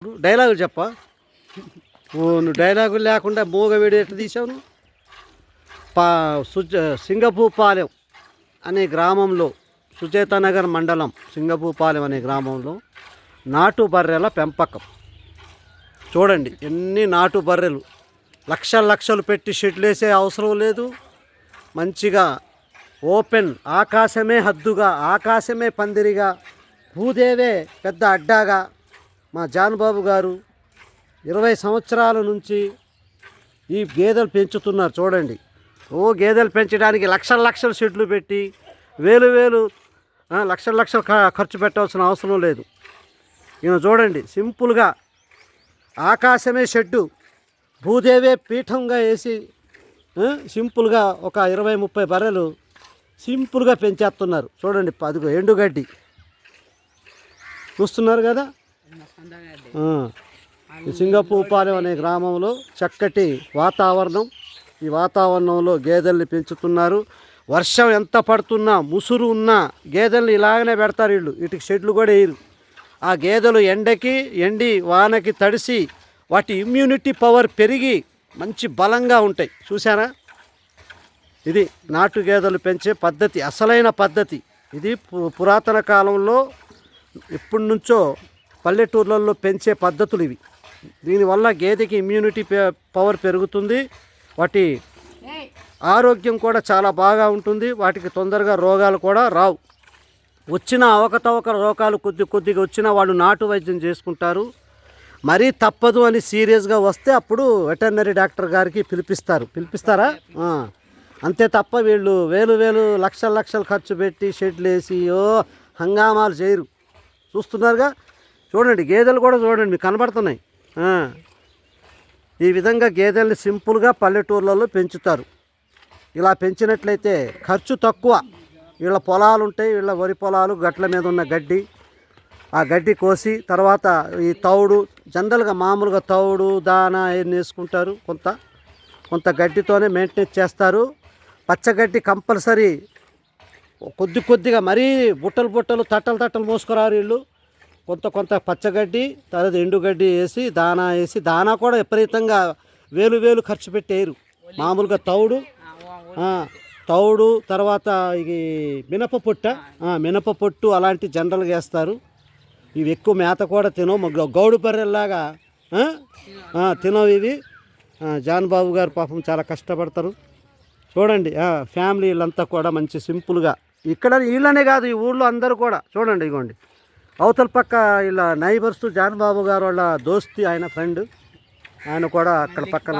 డైలాగులు చెప్ప నువ్వు డైలాగులు లేకుండా మూగ వీడియో ఎట్లా తీసావు నువ్వు? సింగపూపాలెం అనే గ్రామంలో సుచేతనగర్ మండలం సింగపూపాలెం అనే గ్రామంలో నాటు బర్రెల పెంపకం చూడండి. ఎన్ని నాటు బర్రెలు లక్షలు పెట్టి షెడ్లు వేసే అవసరం లేదు. మంచిగా ఓపెన్, ఆకాశమే హద్దుగా, ఆకాశమే పందిరిగా, భూదేవే పెద్ద అడ్డాగా మా జాన్బాబు గారు 20 సంవత్సరాల నుంచి ఈ గేదెలు పెంచుతున్నారు. చూడండి, గేదెలు పెంచడానికి లక్షల షెడ్లు పెట్టి వేలు లక్షలు ఖర్చు పెట్టాల్సిన అవసరం లేదు. ఈయన చూడండి, సింపుల్గా ఆకాశమే షెడ్డు, భూదేవే పీఠంగా వేసి సింపుల్గా ఒక 20-30 బర్రెలు సింపుల్గా పెంచేస్తున్నారు. చూడండి, అదిగో ఎండుగడ్డి చూస్తున్నారు కదా. సింగపూపాలెం అనే గ్రామంలో చక్కటి వాతావరణం. ఈ వాతావరణంలో గేదెల్ని పెంచుతున్నారు. వర్షం ఎంత పడుతున్నా, ముసురు ఉన్నా గేదెల్ని ఇలాగనే పెడతారు వీళ్ళు. వీటికి షెడ్లు కూడా వేయరు. ఆ గేదెలు ఎండి వానకి తడిసి వాటి ఇమ్యూనిటీ పవర్ పెరిగి మంచి బలంగా ఉంటాయి. చూసారా, ఇది నాటు గేదెలు పెంచే పద్ధతి, అసలైన పద్ధతి ఇది. పురాతన కాలంలో ఎప్పటి నుంచో పల్లెటూర్లలో పెంచే పద్ధతులు ఇవి. దీనివల్ల గేదెకి ఇమ్యూనిటీ పవర్ పెరుగుతుంది, వాటి ఆరోగ్యం కూడా చాలా బాగా ఉంటుంది. వాటికి తొందరగా రోగాలు కూడా రావు. వచ్చిన అవకతవక రోగాలు కొద్దిగా వచ్చినా వాళ్ళు నాటు వైద్యం చేసుకుంటారు. మరీ తప్పదు అని సీరియస్గా వస్తే అప్పుడు వెటర్నరీ డాక్టర్ గారికి పిలిపిస్తారా? అంతే తప్ప వీళ్ళు వేలు లక్షలు ఖర్చు పెట్టి షెడ్లు వేసి హంగామాలు చేయరు. చూస్తున్నారుగా, చూడండి గేదెలు కూడా చూడండి, మీకు కనబడుతున్నాయి. ఈ విధంగా గేదెల్ని సింపుల్గా పల్లెటూర్లలో పెంచుతారు. ఇలా పెంచినట్లయితే ఖర్చు తక్కువ. వీళ్ళ పొలాలు ఉంటాయి, వీళ్ళ వరి పొలాలు, గట్ల మీద ఉన్న గడ్డి, ఆ గడ్డి కోసి తర్వాత ఈ తౌడు, జనరల్గా మామూలుగా తౌడు దానా ఏం వేసుకుంటారు, కొంత గడ్డితోనే మెయింటెనెన్స్ చేస్తారు. పచ్చగడ్డి కంపల్సరీ కొద్దిగా మరీ బుట్టలు తట్టలు మోసుకురారు వీళ్ళు. కొంత పచ్చగడ్డి, తర్వాత ఎండుగడ్డి వేసి దానా కూడా విపరీతంగా వేలు ఖర్చు పెట్టేయరు. మామూలుగా తౌడు తర్వాత ఇది మినప పొట్టు అలాంటి జనరల్గా వేస్తారు. ఇవి ఎక్కువ మేత కూడా తినవు, గౌడు బర్రెల్లాగా తినవు ఇవి. జాన్బాబు గారు పాపం చాలా కష్టపడతారు. చూడండి, ఫ్యామిలీలంతా కూడా మంచి సింపుల్గా ఇక్కడ వీళ్ళనే కాదు, ఈ ఊళ్ళో అందరూ కూడా చూడండి. ఇగోండి, అవతల పక్క ఇలా నైబర్స్ జాన్బాబు గారు వాళ్ళ దోస్తి, ఆయన ఫ్రెండ్, ఆయన కూడా అక్కడ పక్కన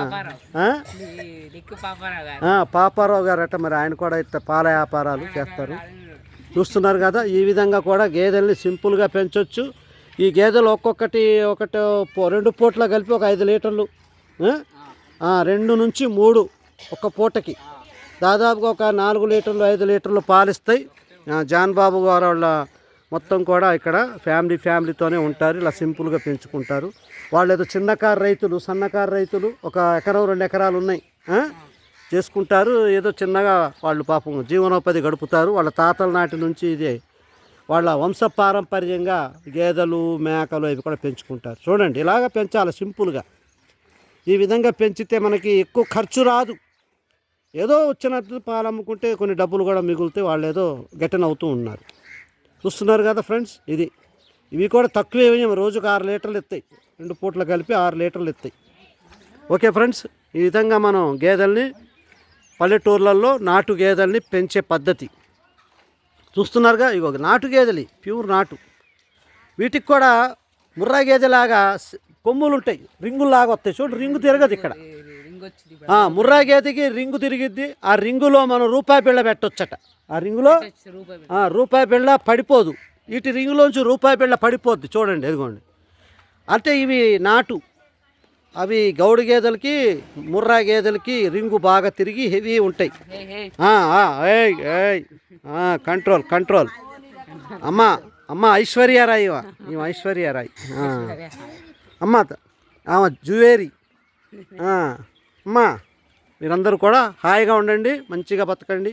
పాపారావు గారు అట, మరి ఆయన కూడా ఇట్లా పాల వ్యాపారాలు చేస్తారు. చూస్తున్నారు కదా, ఈ విధంగా కూడా గేదెల్ని సింపుల్గా పెంచవచ్చు. ఈ గేదెలు ఒకటి 2 పూట్ల కలిపి ఒక 5 లీటర్లు, 2 నుంచి 3 ఒక పూటకి దాదాపుగా ఒక 4 లీటర్లు 5 లీటర్లు పాలిస్తాయి. జాన్బాబు గారు వాళ్ళ మొత్తం కూడా ఇక్కడ ఫ్యామిలీతోనే ఉంటారు. ఇలా సింపుల్గా పెంచుకుంటారు. వాళ్ళు ఏదో చిన్నకారు రైతులు, సన్నకారు రైతులు, 1 ఎకరం 2 ఎకరాలు ఉన్నాయి, చేసుకుంటారు. ఏదో చిన్నగా వాళ్ళు పాపం జీవనోపాధి గడుపుతారు. వాళ్ళ తాతల నాటి నుంచి ఇదే వాళ్ళ వంశపారంపర్యంగా గేదెలు, మేకలు అవి కూడా పెంచుకుంటారు. చూడండి, ఇలాగ పెంచాలి సింపుల్గా. ఈ విధంగా పెంచితే మనకి ఎక్కువ ఖర్చు రాదు. ఏదో వచ్చినట్టు పాలు అమ్ముకుంటే కొన్ని డబ్బులు కూడా మిగులుతాయి. వాళ్ళు ఏదో గెటన్ అవుతూ ఉన్నారు. చూస్తున్నారు కదా ఫ్రెండ్స్, ఇవి కూడా తక్కువే, రోజుకు 6 లీటర్లు ఇస్తాయి. 2 పూట్ల కలిపి 6 లీటర్లు ఇస్తాయి. ఓకే ఫ్రెండ్స్, ఈ విధంగా మనం గేదెల్ని పల్లెటూర్లలో నాటు గేదెల్ని పెంచే పద్ధతి చూస్తున్నారుగా. ఇగో నాటు గేదెలు, ప్యూర్ నాటు. వీటికి కూడా ముర్రా గేదెలాగా కొమ్ములు ఉంటాయి, రింగుల్లాగా వస్తాయి. చూడు, రింగు తిరగదు ఇక్కడ. ముర్రా గేదెకి రింగు తిరిగిద్ది. ఆ రింగులో మనం రూపాయి బిళ్ళ పెట్టొచ్చట. ఆ రింగులో రూపాయి బిళ్ళ పడిపోదు. వీటి రింగులోంచి రూపాయి బిళ్ళ పడిపోద్ది. చూడండి, ఎదుగోండి. అంటే ఇవి నాటు. అవి గౌడు గేదెలకి, ముర్రా గేదెలకి రింగు బాగా తిరిగి హెవీ ఉంటాయి. కంట్రోల్. అమ్మ ఐశ్వర్యారాయ్, ఈమె ఐశ్వర్యారాయ్. ఆమె జువేరి. అమ్మా, మీరందరూ కూడా హాయిగా ఉండండి, మంచిగా బతకండి.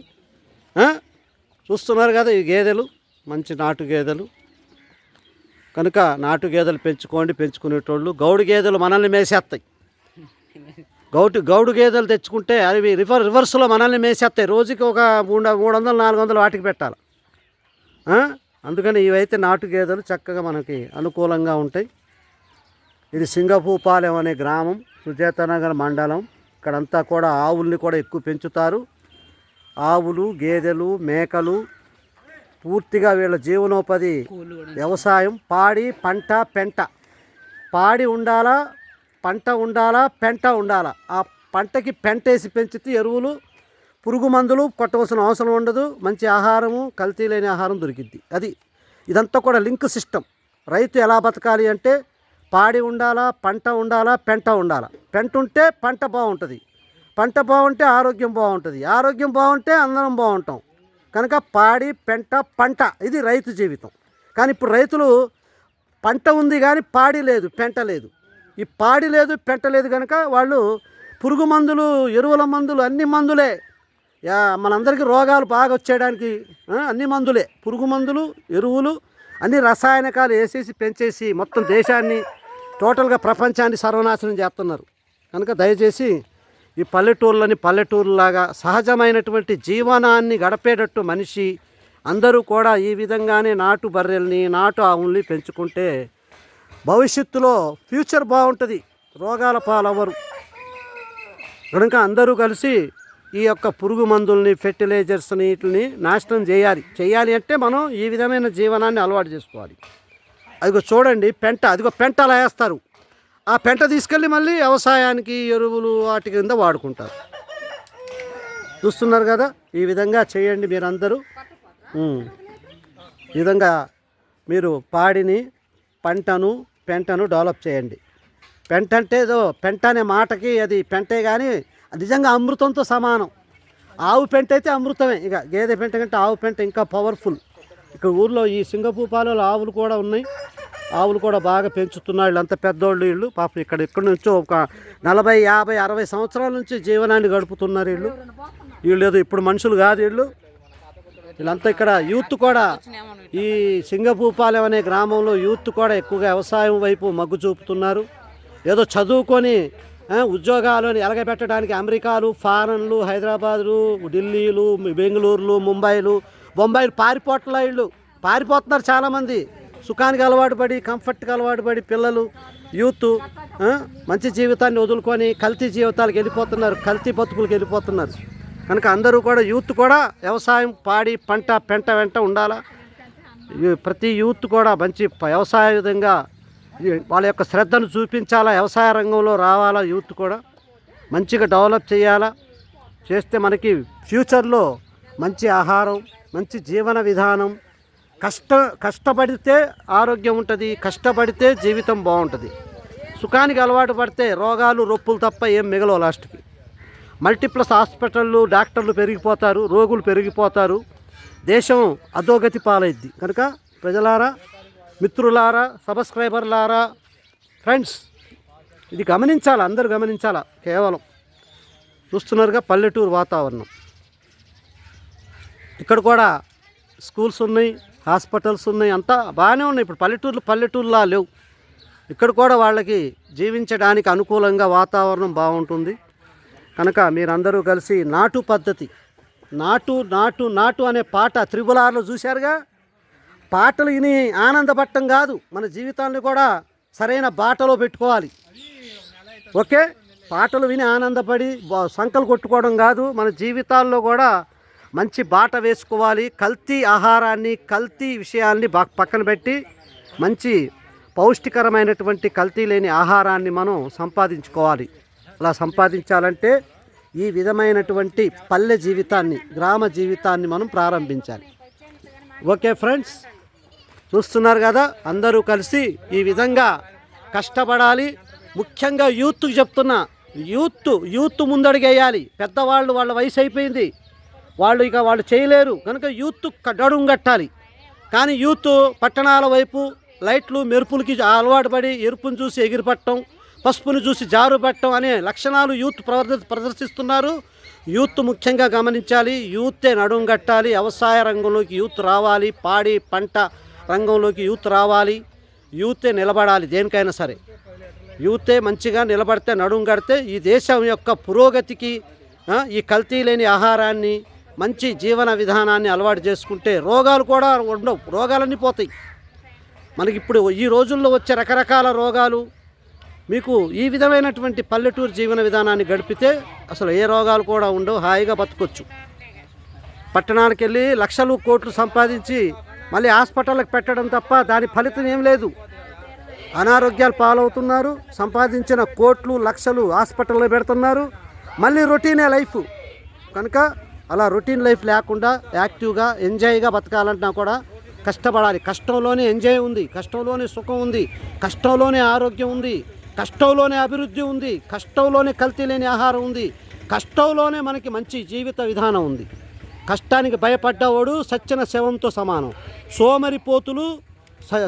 చూస్తున్నారు కదా, ఈ గేదెలు మంచి నాటు గేదెలు. కనుక నాటు గేదెలు పెంచుకోండి, పెంచుకునేటోళ్ళు. గౌడు గేదెలు మనల్ని మేసేస్తాయి. గౌడు గేదెలు తెచ్చుకుంటే అవి రివర్స్లో మనల్ని మేసేస్తాయి. రోజుకి ఒక 300-400 వాటికి పెట్టాలి. అందుకని ఇవైతే నాటు గేదెలు చక్కగా మనకి అనుకూలంగా ఉంటాయి. ఇది సింగపూపాలెం అనే గ్రామం, సుజాతనగర్ మండలం. ఇక్కడంతా కూడా ఆవుల్ని కూడా ఎక్కువ పెంచుతారు. ఆవులు, గేదెలు, మేకలు, పూర్తిగా వీళ్ళ జీవనోపాధి వ్యవసాయం. పాడి, పంట, పెంట. పాడి ఉండాలా, పంట ఉండాలా, పెంట ఉండాలా. ఆ పంటకి పెంటేసి పెంచితే ఎరువులు, పురుగు మందులు కొట్టవలసిన అవసరం ఉండదు. మంచి ఆహారము, కల్తీ లేని ఆహారం దొరికిద్ది. అది ఇదంతా కూడా లింక్ సిస్టమ్. రైతు ఎలా బతకాలి అంటే పాడి ఉండాలా, పంట ఉండాలా, పెంట ఉండాలా. పెంట ఉంటే పంట బాగుంటుంది, పంట బాగుంటే ఆరోగ్యం బాగుంటుంది, ఆరోగ్యం బాగుంటే అందరం బాగుంటాం. కనుక పాడి, పెంట, పంట ఇది రైతు జీవితం. కానీ ఇప్పుడు రైతులు పంట ఉంది కానీ పాడి లేదు, పెంట లేదు. ఈ పాడి లేదు, పెంట లేదు కనుక వాళ్ళు పురుగు మందులు, ఎరువుల మందులు, అన్ని మందులే. మనందరికీ రోగాలు బాగా వచ్చేయడానికి అన్ని మందులే. పురుగు మందులు, ఎరువులు, అన్ని రసాయనికాలు వేసేసి పెంచేసి మొత్తం దేశాన్ని, టోటల్గా ప్రపంచాన్ని సర్వనాశనం చేస్తున్నారు. కనుక దయచేసి ఈ పల్లెటూరులాగా సహజమైనటువంటి జీవనాన్ని గడిపేటట్టు మనిషి అందరూ కూడా ఈ విధంగానే నాటు బర్రెల్ని, నాటు ఆవుల్ని పెంచుకుంటే భవిష్యత్తులో ఫ్యూచర్ బాగుంటుంది, రోగాల పాలవ్వరు. కనుక అందరూ కలిసి ఈ యొక్క పురుగు మందుల్ని, ఫెర్టిలైజర్స్ని వీటిని నాశనం చేయాలి అంటే మనం ఈ విధమైన జీవనాన్ని అలవాటు చేసుకోవాలి. అదిగో చూడండి పెంట, అదిగో పెంట అలా వేస్తారు. ఆ పెంట తీసుకెళ్ళి మళ్ళీ వ్యవసాయానికి, ఎరువులు వాటి కింద వాడుకుంటారు. చూస్తున్నారు కదా, ఈ విధంగా చేయండి మీరందరూ. ఈ విధంగా మీరు పాడిని, పంటను, పెంటను డెవలప్ చేయండి. పెంట అంటే ఏదో పెంట అనే మాటకి అది పెంటే కానీ నిజంగా అమృతంతో సమానం. ఆవు పెంట అయితే అమృతమే. ఇక గేదె పెంట కంటే ఆవు పెంట ఇంకా పవర్ఫుల్. ఇక్కడ ఊర్లో ఈ సింగపూపాలలో ఆవులు కూడా ఉన్నాయి. ఆవులు కూడా బాగా పెంచుతున్నారు. వీళ్ళంతా పెద్దోళ్ళు వీళ్ళు. పాపం ఇక్కడి నుంచో ఒక 40, 50, 60 సంవత్సరాల నుంచి జీవనాన్ని గడుపుతున్నారు వీళ్ళు ఏదో ఇప్పుడు మనుషులు కాదు వీళ్ళంతా. ఇక్కడ యూత్ కూడా ఈ సింగపూపాలెం అనే గ్రామంలో యూత్ కూడా ఎక్కువగా వ్యవసాయం వైపు మొగ్గు చూపుతున్నారు. ఏదో చదువుకొని ఉద్యోగాలను ఎలగబెట్టడానికి అమెరికాలు, ఫారెన్లు, హైదరాబాదులు, ఢిల్లీలు, బెంగళూరులు, బొంబాయిలు పారిపోతున్నారు చాలామంది. సుఖానికి అలవాటు పడి, కంఫర్ట్కి అలవాటు పడి పిల్లలు, యూత్ మంచి జీవితాన్ని వదులుకొని కల్తీ జీవితాలకు వెళ్ళిపోతున్నారు, కల్తీ బతుకులకు వెళ్ళిపోతున్నారు. కనుక అందరూ కూడా యూత్ కూడా వ్యవసాయం, పాడి, పంట, పెంట వెంట ఉండాలా. ప్రతి యూత్ కూడా మంచి వ్యవసాయ విధంగా వాళ్ళ యొక్క శ్రద్ధను చూపించాలా, వ్యవసాయ రంగంలో రావాలా. యూత్ కూడా మంచిగా డెవలప్ చేయాలా. చేస్తే మనకి ఫ్యూచర్లో మంచి ఆహారం, మంచి జీవన విధానం. కష్టపడితే ఆరోగ్యం ఉంటుంది, కష్టపడితే జీవితం బాగుంటుంది. సుఖానికి అలవాటు పడితే రోగాలు, రొప్పులు తప్ప ఏం మిగలవు. లాస్ట్కి మల్టీప్లస్ హాస్పిటళ్ళు, డాక్టర్లు పెరిగిపోతారు, రోగులు పెరిగిపోతారు, దేశం అధోగతి పాలైద్ది. కనుక ప్రజలారా, మిత్రులారా, సబ్స్క్రైబర్లారా, ఫ్రెండ్స్, ఇది గమనించాలి, అందరూ గమనించాలా. కేవలం చూస్తున్నారుగా పల్లెటూరు వాతావరణం. ఇక్కడ కూడా స్కూల్స్ ఉన్నాయి, హాస్పిటల్స్ ఉన్నాయి, అంతా బాగానే ఉన్నాయి. ఇప్పుడు పల్లెటూరులా లేవు. ఇక్కడ కూడా వాళ్ళకి జీవించడానికి అనుకూలంగా వాతావరణం బాగుంటుంది. కనుక మీరందరూ కలిసి నాటు పద్ధతి, నాటు అనే పాట త్రిబులార్లో చూశారుగా. పాటలు విని ఆనందపడటం కాదు, మన జీవితాన్ని కూడా సరైన బాటలో పెట్టుకోవాలి. ఓకే, పాటలు విని ఆనందపడి సంకలు కొట్టుకోవడం కాదు, మన జీవితాల్లో కూడా మంచి బాట వేసుకోవాలి. కల్తీ ఆహారాన్ని, కల్తీ విషయాల్ని పక్కన పెట్టి మంచి పౌష్టికరమైనటువంటి కల్తీ లేని ఆహారాన్ని మనం సంపాదించుకోవాలి. అలా సంపాదించాలంటే ఈ విధమైనటువంటి పల్లె జీవితాన్ని, గ్రామ జీవితాన్ని మనం ప్రారంభించాలి. ఓకే ఫ్రెండ్స్, చూస్తున్నారు కదా, అందరూ కలిసి ఈ విధంగా కష్టపడాలి. ముఖ్యంగా యూత్కి చెప్తున్నా, యూత్ ముందడుగేయాలి. పెద్దవాళ్ళు వాళ్ళ వయసు అయిపోయింది, వాళ్ళు చేయలేరు కనుక యూత్ నడుం కట్టాలి. కానీ యూత్ పట్టణాల వైపు లైట్లు, మెరుపులకి అలవాటు పడి ఎరుపును చూసి ఎగిరిపట్టడం, పసుపును చూసి జారు పెట్టడం అనే లక్షణాలు యూత్ ప్రదర్శిస్తున్నారు. యూత్ ముఖ్యంగా గమనించాలి. యూతే నడుం కట్టాలి. వ్యవసాయ రంగంలోకి యూత్ రావాలి, పాడి పంట రంగంలోకి యూత్ రావాలి. యూతే నిలబడాలి. దేనికైనా సరే యూతే మంచిగా నిలబడితే, నడుం కడితే ఈ దేశం యొక్క పురోగతికి ఈ కల్తీ లేని ఆహారాన్ని, మంచి జీవన విధానాన్ని అలవాటు చేసుకుంటే రోగాలు కూడా ఉండవు, రోగాలన్నీ పోతాయి. మనకి ఇప్పుడు ఈ రోజుల్లో వచ్చే రకరకాల రోగాలు, మీకు ఈ విధమైనటువంటి పల్లెటూరు జీవన విధానాన్ని గడిపితే అసలు ఏ రోగాలు కూడా ఉండవు, హాయిగా బతకొచ్చు. పట్టణానికి వెళ్ళి లక్షలు కోట్లు సంపాదించి మళ్ళీ హాస్పిటల్కి పెట్టడం తప్ప దాని ఫలితం ఏం లేదు. అనారోగ్యాలు పాలవుతున్నారు, సంపాదించిన కోట్లు లక్షలు హాస్పిటల్లో పెడుతున్నారు, మళ్ళీ రొటీనే లైఫ్. కనుక అలా రొటీన్ లైఫ్ లేకుండా యాక్టివ్గా ఎంజాయ్గా బతకాలంటున్నా కూడా కష్టపడాలి. కష్టంలోనే ఎంజాయ్ ఉంది, కష్టంలోనే సుఖం ఉంది, కష్టంలోనే ఆరోగ్యం ఉంది, కష్టంలోనే అభివృద్ధి ఉంది, కష్టంలోనే కల్తీ లేని ఆహారం ఉంది, కష్టంలోనే మనకి మంచి జీవిత విధానం ఉంది. కష్టానికి భయపడ్డవాడు సచ్చిన శవంతో సమానం, సోమరిపోతులు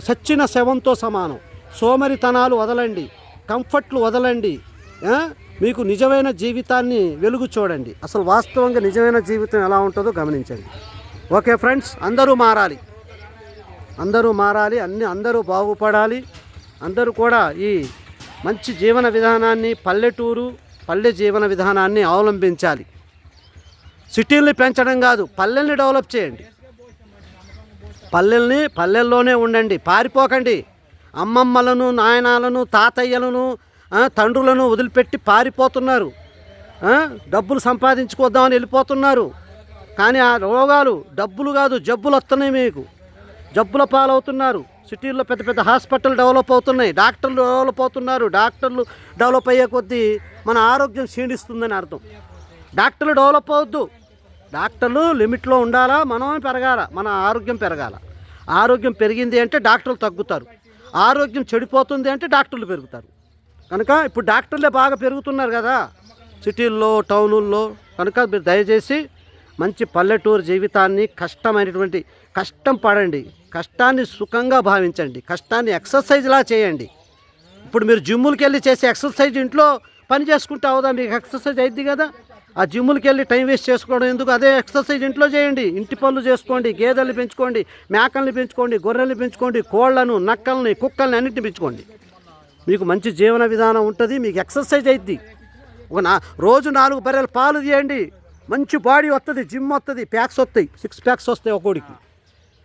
సచ్చిన శవంతో సమానం. సోమరితనాలు వదలండి, కంఫర్ట్లు వదలండి, మీకు నిజమైన జీవితాన్ని వెలుగు చూడండి. అసలు వాస్తవంగా నిజమైన జీవితం ఎలా ఉంటుందో గమనించండి. ఓకే ఫ్రెండ్స్, అందరూ మారాలి, అందరూ బాగుపడాలి. అందరూ కూడా ఈ మంచి జీవన విధానాన్ని, పల్లె జీవన విధానాన్ని అవలంబించాలి. సిటీల్ని పెంచడం కాదు, పల్లెల్ని డెవలప్ చేయండి. పల్లెల్లోనే ఉండండి, పారిపోకండి. అమ్మమ్మలను, నాయనాలను, తాతయ్యలను, తండ్రులను వదిలిపెట్టి పారిపోతున్నారు. డబ్బులు సంపాదించుకోద్దామని వెళ్ళిపోతున్నారు. కానీ ఆ రోగాలు డబ్బులు కాదు, జబ్బులు వస్తున్నాయి. మీకు జబ్బుల పాలవుతున్నారు. సిటీల్లో పెద్ద పెద్ద హాస్పిటల్ డెవలప్ అవుతున్నాయి, డాక్టర్లు డెవలప్ అవుతున్నారు. డాక్టర్లు డెవలప్ అయ్యే కొద్దీ మన ఆరోగ్యం క్షీణిస్తుందని అర్థం. డాక్టర్లు డెవలప్ అవద్దు, డాక్టర్లు లిమిట్లో ఉండాలా, మనమే పెరగాల, మన ఆరోగ్యం పెరగాల. ఆరోగ్యం పెరిగింది అంటే డాక్టర్లు తగ్గుతారు, ఆరోగ్యం చెడిపోతుంది అంటే డాక్టర్లు పెరుగుతారు. కనుక ఇప్పుడు డాక్టర్లే బాగా పెరుగుతున్నారు కదా సిటీల్లో, టౌనుల్లో. కనుక మీరు దయచేసి మంచి పల్లెటూరు జీవితాన్ని, కష్టం పడండి, కష్టాన్ని సుఖంగా భావించండి, కష్టాన్ని ఎక్సర్సైజ్లా చేయండి. ఇప్పుడు మీరు జిమ్ములకి వెళ్ళి చేసే ఎక్సర్సైజ్ ఇంట్లో పని చేసుకుంటే అవుదా? మీకు ఎక్సర్సైజ్ అయింది కదా. ఆ జిమ్ములకి వెళ్ళి టైం వేస్ట్ చేసుకోవడం ఎందుకు? అదే ఎక్సర్సైజ్ ఇంట్లో చేయండి. ఇంటి పనులు చేసుకోండి, గేదెల్ని పెంచుకోండి, మేకల్ని పెంచుకోండి, గొర్రెల్ని పెంచుకోండి, కోళ్లను, నక్కల్ని, కుక్కల్ని అన్నింటిని పెంచుకోండి. మీకు మంచి జీవన విధానం ఉంటుంది, మీకు ఎక్సర్సైజ్ అవుద్ది. రోజు 4 బర్రెల పాలు తీయండి, మంచి బాడీ వస్తుంది, జిమ్ వస్తుంది, ప్యాక్స్ వస్తాయి, 6 ప్యాక్స్ వస్తాయి ఒక్కోడికి.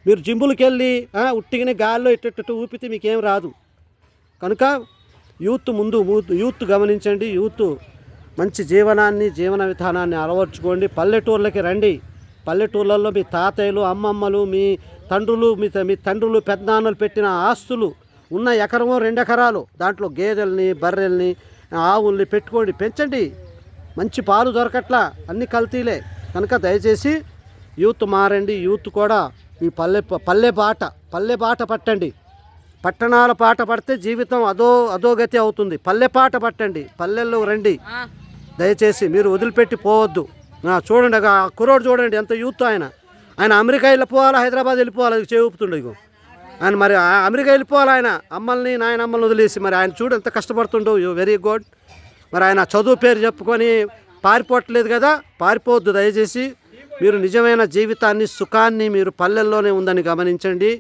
మీరు జిమ్ములకి వెళ్ళి ఉట్టిగానే గాల్లో ఇట్టు ఊపితే మీకేం రాదు. కనుక యూత్ గమనించండి. యూత్ మంచి జీవన విధానాన్ని అలవర్చుకోండి. పల్లెటూర్లకి రండి. పల్లెటూర్లలో మీ తాతయ్యలు, అమ్మమ్మలు, మీ తండ్రులు పెద్దనాన్నలు పెట్టిన ఆస్తులు ఉన్న 1 ఎకరమో 2 ఎకరాలు, దాంట్లో గేదెల్ని, బర్రెల్ని, ఆవుల్ని పెట్టుకోండి, పెంచండి. మంచి పాలు దొరకట్లా, అన్ని కల్తీలే. కనుక దయచేసి యూత్ మారండి. యూత్ కూడా ఈ పల్లె బాట పట్టండి. పట్టణాల పాట పడితే జీవితం అధోగతి అవుతుంది. పల్లె పాట పట్టండి, పల్లెల్లో రండి. దయచేసి మీరు వదిలిపెట్టి పోవద్దు. చూడండి, ఆ కుర్రోడు చూడండి ఎంత యూత్. ఆయన అమెరికా వెళ్ళిపోవాలా, హైదరాబాద్ వెళ్ళిపోవాలి, అది చేవుతుండే. ఇగో ఆయన మరి అమెరికా వెళ్ళిపోవాలి. ఆయన నాయనమ్మల్ని వదిలేసి మరి ఆయన చూడు ఎంత కష్టపడుతుండో. Very good. మరి ఆయన చదువు పేరు చెప్పుకొని పారిపోవట్లేదు కదా, పారిపోవద్దు దయచేసి. మీరు నిజమైన జీవితాన్ని, సుఖాన్ని మీరు పల్లెల్లోనే ఉందని గమనించండి.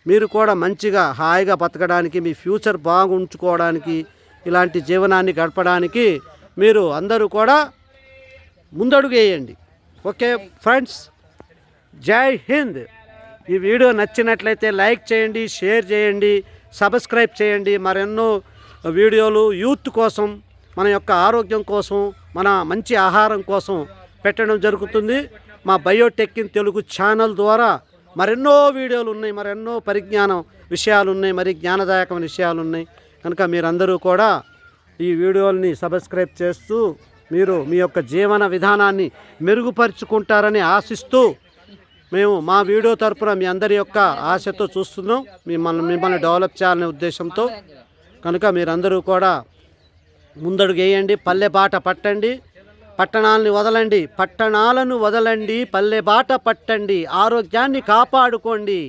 మీరు కూడా మంచిగా హాయిగా బతకడానికి, మీ ఫ్యూచర్ బాగుంచుకోవడానికి, ఇలాంటి జీవనాన్ని గడపడానికి మీరు అందరూ కూడా ముందడుగు వేయండి. ఓకే ఫ్రెండ్స్, జై హింద్. ఈ వీడియో నచ్చినట్లయితే లైక్ చేయండి, షేర్ చేయండి, సబ్స్క్రైబ్ చేయండి. మరెన్నో వీడియోలు యూత్ కోసం, మన యొక్క ఆరోగ్యం కోసం, మన మంచి ఆహారం కోసం పెట్టడం జరుగుతుంది. మా బయోటెక్ ఇన్ తెలుగు ఛానల్ ద్వారా మరెన్నో వీడియోలు ఉన్నాయి, మరెన్నో పరిజ్ఞానం విషయాలు ఉన్నాయి, మరి జ్ఞానదాయకమైన విషయాలు ఉన్నాయి. కనుక మీరందరూ కూడా ఈ వీడియోల్ని సబ్స్క్రైబ్ చేస్తూ మీరు మీ యొక్క జీవన విధానాన్ని మెరుగుపరుచుకుంటారని ఆశిస్తూ మేము మా వీడియో తరపున మీ అందరి యొక్క ఆశతో చూస్తున్నాం, మిమ్మల్ని డెవలప్ చేయాలనే ఉద్దేశంతో. కనుక మీరందరూ కూడా ముందడుగు వేయండి, పల్లె బాట పట్టండి, పట్టణాలను వదలండి, పల్లె బాట పట్టండి, ఆరోగ్యాన్ని కాపాడుకోండి,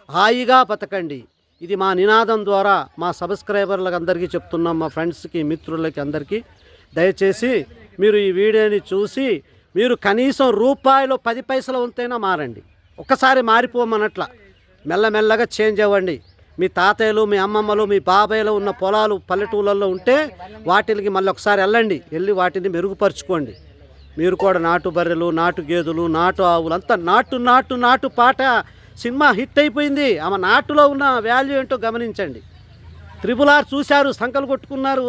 హాయిగా బతకండి. ఇది మా నినాదం ద్వారా మా సబ్స్క్రైబర్లకు అందరికీ చెప్తున్నాం, మా ఫ్రెండ్స్కి, మిత్రులకి అందరికీ. దయచేసి మీరు ఈ వీడియోని చూసి మీరు కనీసం రూపాయలు 10 పైసలు ఉంటేనా మారండి. ఒక్కసారి మారిపోమన్నట్ల మెల్లమెల్లగా చేంజ్ అవ్వండి. మీ తాతయ్యలు, మీ అమ్మమ్మలు, మీ బాబాయ్లు ఉన్న పొలాలు పల్లెటూళ్ళల్లో ఉంటే వాటికి మళ్ళీ ఒకసారి వెళ్ళి వాటిని మెరుగుపరుచుకోండి. మీరు కూడా నాటు బర్రెలు, నాటు గేదెలు, నాటు ఆవులు అంతా నాటు పాట సినిమా హిట్ అయిపోయింది. ఆమె నాటులో ఉన్న వాల్యూ ఏంటో గమనించండి. RRR చూశారు, సంకలు కొట్టుకున్నారు,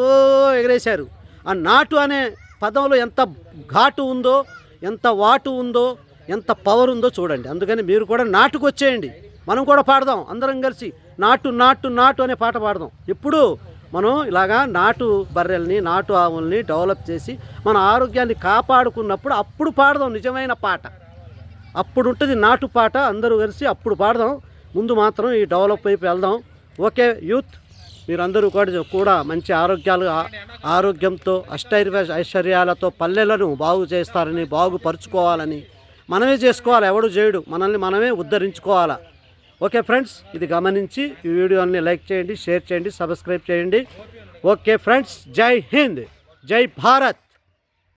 ఎగరేశారు. ఆ నాటు అనే పదంలో ఎంత ఘాటు ఉందో, ఎంత వాటు ఉందో, ఎంత పవర్ ఉందో చూడండి. అందుకని మీరు కూడా నాటుకు వచ్చేయండి. మనం కూడా పాడదాం, అందరం కలిసి నాటు అనే పాట పాడదాం. ఇప్పుడు మనం ఇలాగా నాటు బర్రెల్ని, నాటు ఆవుల్ని డెవలప్ చేసి మన ఆరోగ్యాన్ని కాపాడుకున్నప్పుడు అప్పుడు పాడదాం నిజమైన పాట. అప్పుడు ఉంటుంది నాటు పాట. అందరూ కలిసి అప్పుడు పాడదాం. ముందు మాత్రం ఈ డెవలప్ వైపు వెళ్దాం. ఓకే యూత్, మీరందరూ కూడా మంచి ఆరోగ్యంతో ఐశ్వర్యాలతో పల్లెలను బాగు చేస్తారని, బాగుపరుచుకోవాలని మనమే చేసుకోవాలి. ఎవడు చేయడు, మనల్ని మనమే ఉద్ధరించుకోవాలా. ఓకే ఫ్రెండ్స్, ఇది గమనించి ఈ వీడియోని లైక్ చేయండి, షేర్ చేయండి, సబ్స్క్రైబ్ చేయండి. ఓకే ఫ్రెండ్స్, జై హింద్, జై భారత్.